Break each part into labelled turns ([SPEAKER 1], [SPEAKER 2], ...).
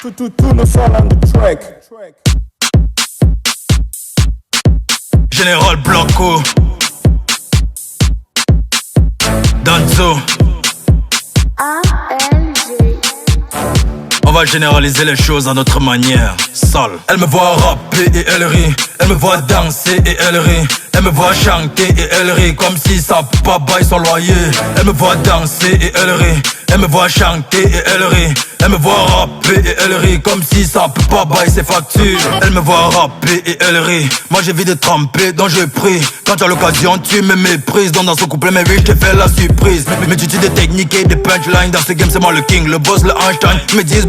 [SPEAKER 1] Tout nos sons on the track.
[SPEAKER 2] Général Blanco, Danzo. On va généraliser les choses à notre manière. Sale. Elle me voit rapper et elle rit. Elle me voit danser et elle rit. Elle me voit chanter et elle rit comme si ça peut pas bailler son loyer. Elle me voit danser et elle rit. Elle me voit chanter et elle rit. Elle me voit rapper et elle rit comme si ça peut pas bailler ses factures. Elle me voit rapper et elle rit. Moi j'ai envie de tremper, donc je prie. Quand tu as l'occasion tu me méprises. Donc dans ce couplet mais oui je te fais la surprise. Mais tu dis des techniques et des punchlines. Dans ce game c'est moi le king, le boss, le Einstein. Ils me disent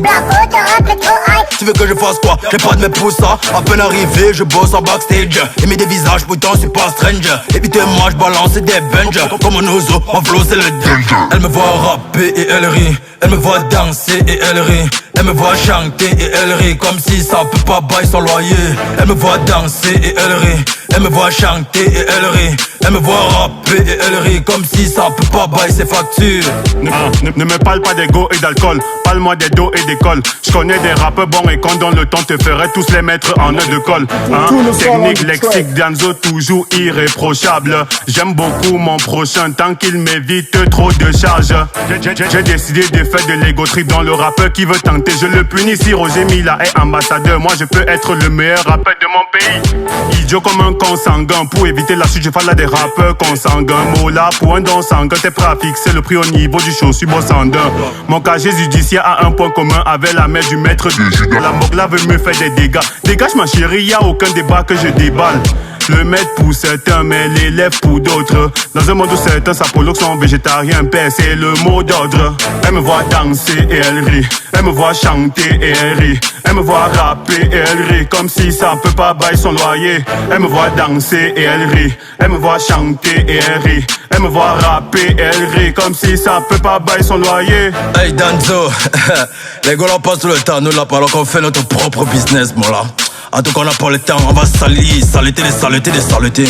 [SPEAKER 2] tu veux que je fasse quoi? J'ai pas de mes pouces ça. À peine arrivé je bosse en backstage. Et mets des visages pourtant je suis pas stranger. Évitez-moi je balance des benches. Comme un oiseau, mon flow c'est le danger. Elle me voit rapper et elle rit. Elle me voit danser et elle rit. Elle me voit chanter et elle rit comme si ça peut pas bailler son loyer. Elle me voit danser et elle rit. Elle me voit chanter et elle rit. Elle me voit rapper et elle rit comme si ça peut pas bailler ses factures.
[SPEAKER 3] Ne me parle pas d'ego et d'alcool. Parle-moi des dos et d'école. Je connais des rappeurs bons et quand dans le temps te ferait tous les mettre en œuf de colle. Technique, lexique, Danzo toujours irréprochable. J'aime beaucoup mon prochain tant qu'il m'évite trop de charges. J'ai décidé de faire de l'ego trip dans le rappeur qui veut tenter. Je le punis si Roger Mila est ambassadeur. Moi je peux être le meilleur rappeur de mon pays. Idiot comme un consanguin. Pour éviter la chute je fais là des rappeurs consanguins. Mola pour un don sanguin. T'es prêt à fixer le prix au niveau du show. Suis bossandin. Mon casier judiciaire a un point commun avec la mère du maître de judo. La mogla veut me faire des dégâts. Dégage ma chérie, y'a aucun débat que je déballe. Le maître pour certains, mais l'élève pour d'autres. Dans un monde où certains sapologues sont végétariens, père, c'est le mot d'ordre. Elle me voit danser et elle rit. Elle me voit chanter et elle rit. Elle me voit rapper et elle rit comme si ça peut pas bailler son loyer. Elle me voit danser et elle rit. Elle me voit chanter et elle rit. Elle me voit rapper et elle rit comme si ça peut pas bailler son loyer.
[SPEAKER 2] Hey Danzo, les gars là passent tout le temps, nous là parlons qu'on fait notre propre business, mon là. En tout cas on n'a pas le temps, on va salir, saleté des saletés des saletés.